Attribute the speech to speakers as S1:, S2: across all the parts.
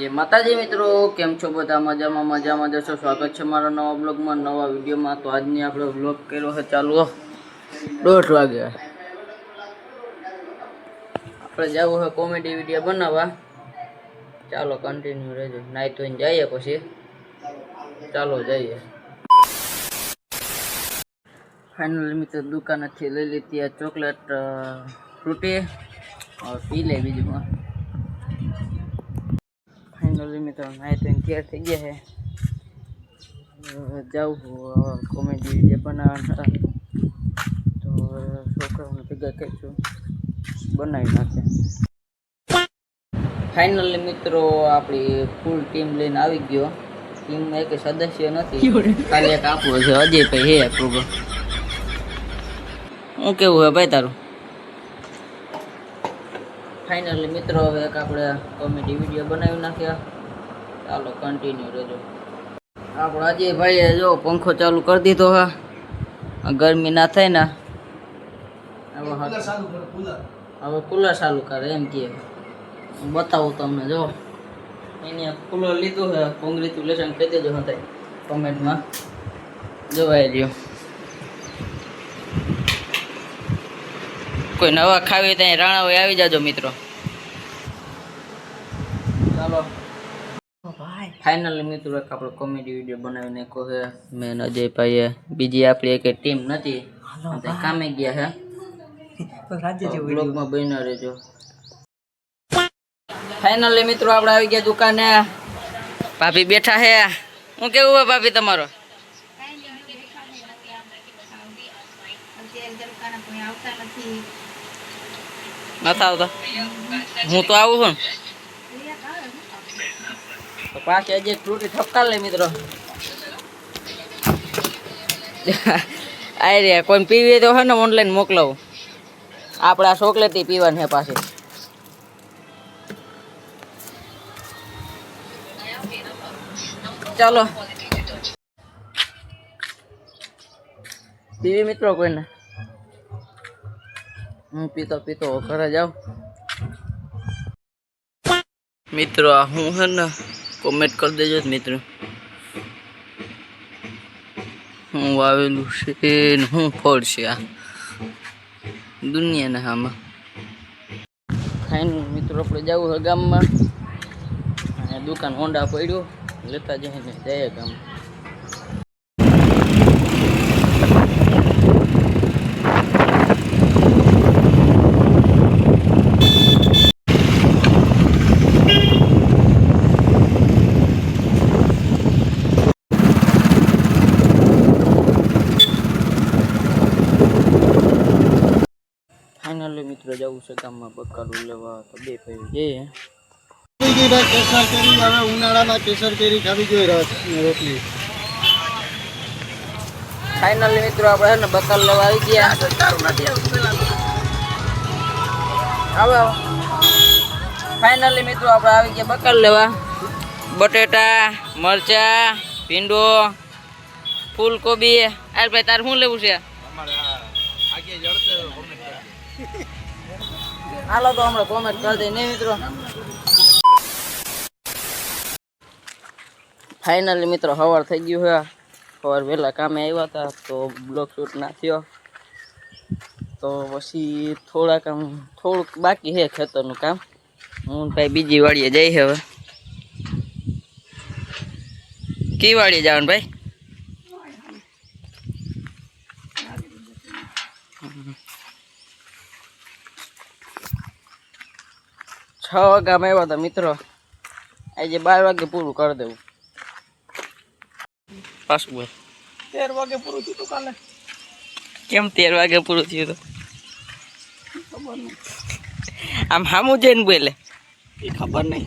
S1: जय माताजी मित्रों, केम छो बधा मजामां मजामां जशो। स्वागत है मारा नवा ब्लॉग में, नवा विडियो में। तो आज आपणे ब्लॉग कर्यो है चालू 1:30 वागे। आपणे जावुं है कॉमेडी विडियो बनावा। चालो कंटिन्यू रहेजो। नाई तो जाइए पछी चालो जाइए। फाइनली मित्र दुकान थी लई लीधी आ चॉकलेट फ्रूटी और पी ले बीजू। फाइनली मित्र नाई तो तैयार थी गया है। जाऊँ कॉमेडी विडियो बनावा तो छोकरा भेगा कहीशुं बनावी नाखे। फाइनली मित्रों आपणी फूल टीम लईने आवी गयो। टीम में एक सदस्य नथी, खाली एक आपणो छे अजय भाई हे प्रोग्राम। હું કેવું હે ભાઈ તારું? फाइनली मित्रों હવે એક આપણે કોમેડી વિડિયો બનાવી નાખ્યા। ચાલો કન્ટિન્યુ રહેજો। આપણો અજય ભાઈએ જો પંખો ચાલુ કરી દીધો હે, ગરમી ના થાય ને હવે કુલર ચાલુ કરે એમ કે બતાવું તમને। જો એને કુલર લીધું હે, કોંગ્રેચ્યુલેશન કહી દેજો હતા કમેન્ટમાં, જોવાઈ રહ્યો। कोई नवा खावी तो राणा हुए आवी जाजो मित्रों। चलो फाइनली मित्रों एक आपणे कॉमेडी विडियो बनावी नाख्यो है। मैं अजय भाई बीजी आपणी एक टीम नथी, कामे गया है। ब्लॉग में बन्या रहेजो। फाइनली मित्रों आपणे आवी गया दुकाने। भाभी बैठा है। हूँ केवुं है भाभी तमारो? नथा आवता? हूँ तो आऊँ छुं तो पाछी अजय फ्रूटी ठपकार ले मित्रों। आई रे कोई पीवी तो है ना ऑनलाइन मोकलावुं। आपड़ा चॉकलेट ही पीवानी है पाछी। चलो पीवी मित्रों कोई ना। हूँ पीतो पीतो घरे जाओ। मित्रों हूँ है ना कमेंट कर देजो मित्रों। हूँ आवेलू छे ने हूँ फळ छे आ दुनिया ने आमां। फाइनल मित्रों अपने जावुं है गाम में। दुकान होंडा पड्यो लेता जईने जाए गाम। फाइनली मित्रों जाऊँ से गाम में बकालू लेवा तो बे भाई जઈએ।
S2: केसर केरी हवे उनाळामां केसर केरी खावी जोईए रस ने रोटली।
S1: फाइनली मित्रों आपणे ने बकाल लेवा આવી ગયા। આવો फाइनली मित्रों आपणे આવી ગયા બકાલ લેવા। बटेटा मरचा भींडो फूलकोबी। आल भाई तार શું લેવું છે?
S2: અમારે આગે જડતે કોમેન્ટ कर।
S1: હાલો તો હમણાં કોમેન્ટ કરી દે ને મિત્રો। फाइनली मित्रों सवार थी गયું है। सवार वहेला कामे આવ્યા હતા तो ब्लॉग शूट ना थयो तो पछी થોડુંક બાકી है ખેતરનું કામ। હું ભાઈ બીજી વાડીએ જઈ હવે। કી વાડીએ જવાનું ભાઈ? 6 વાગ્યા આવ્યા હતા મિત્રો। આજે 12 વાગે પૂરું કરી દેવું પાછું બોલ।
S2: 13 વાગે પૂરું થયું કાલે।
S1: કેમ 13 વાગે પૂરું થયું તો?
S2: ખબર નહીં,
S1: આમ સામું જઈને બોલે
S2: એ ખબર નહીં।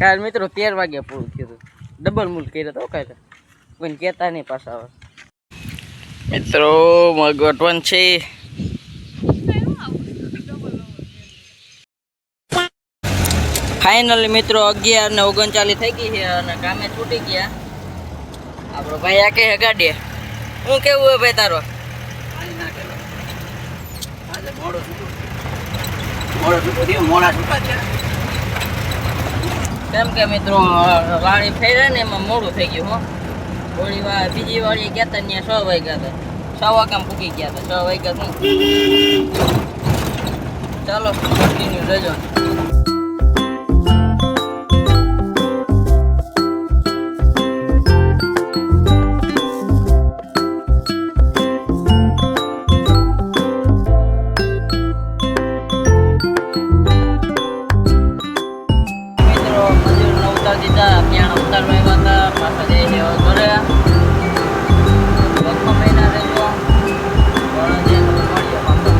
S1: કાલ મિત્રો 13 વાગે પૂરું થયું હતું। ડબલ મૂલ કર્યો તો કાલે કોઈને કહેતા નહીં પાછા। હવે મિત્રો મગવટવન છે। फाइनली मित्रों 11:39 થઈ ગઈ છે અને કામે છૂટી ગયા। આપણો ભાઈ આકે હે ગાડી। હું કેવું હે ભાઈ તારો?
S2: મોડો છૂટો થયો, મોડા છૂટા છે।
S1: કેમ કે મિત્રો વાળી ફેરે ને એમાં મોડું થઈ ગયું હો. થોડી વાર બીજી વાળી ગયા હતા ત્યાં 6 વાગ્યા હતા, 6 વાગ્યા પૂકી ગયા હતા, 6 વાગ્યા શું. ચાલો કન્ટિન્યુ રહેજો. દીધા ત્યાં ઉતારવા આવ્યા હતા, પાછા જઈ જવા ઘરે. લગભગ મહિના રહેજો મળીએ પાછા.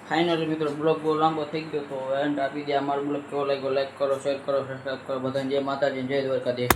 S1: ફાઇનલી મિત્રો બ્લોગ બહુ લાંબો થઈ ગયો તો એન્ડ આપી દે. અમારો બ્લોગ કેવો લાગ્યો લાઈક કરો, શેર કરો, સબસ્ક્રાઈબ કરો. બધાને જય માતાજી, જય દ્વારકાધીશ.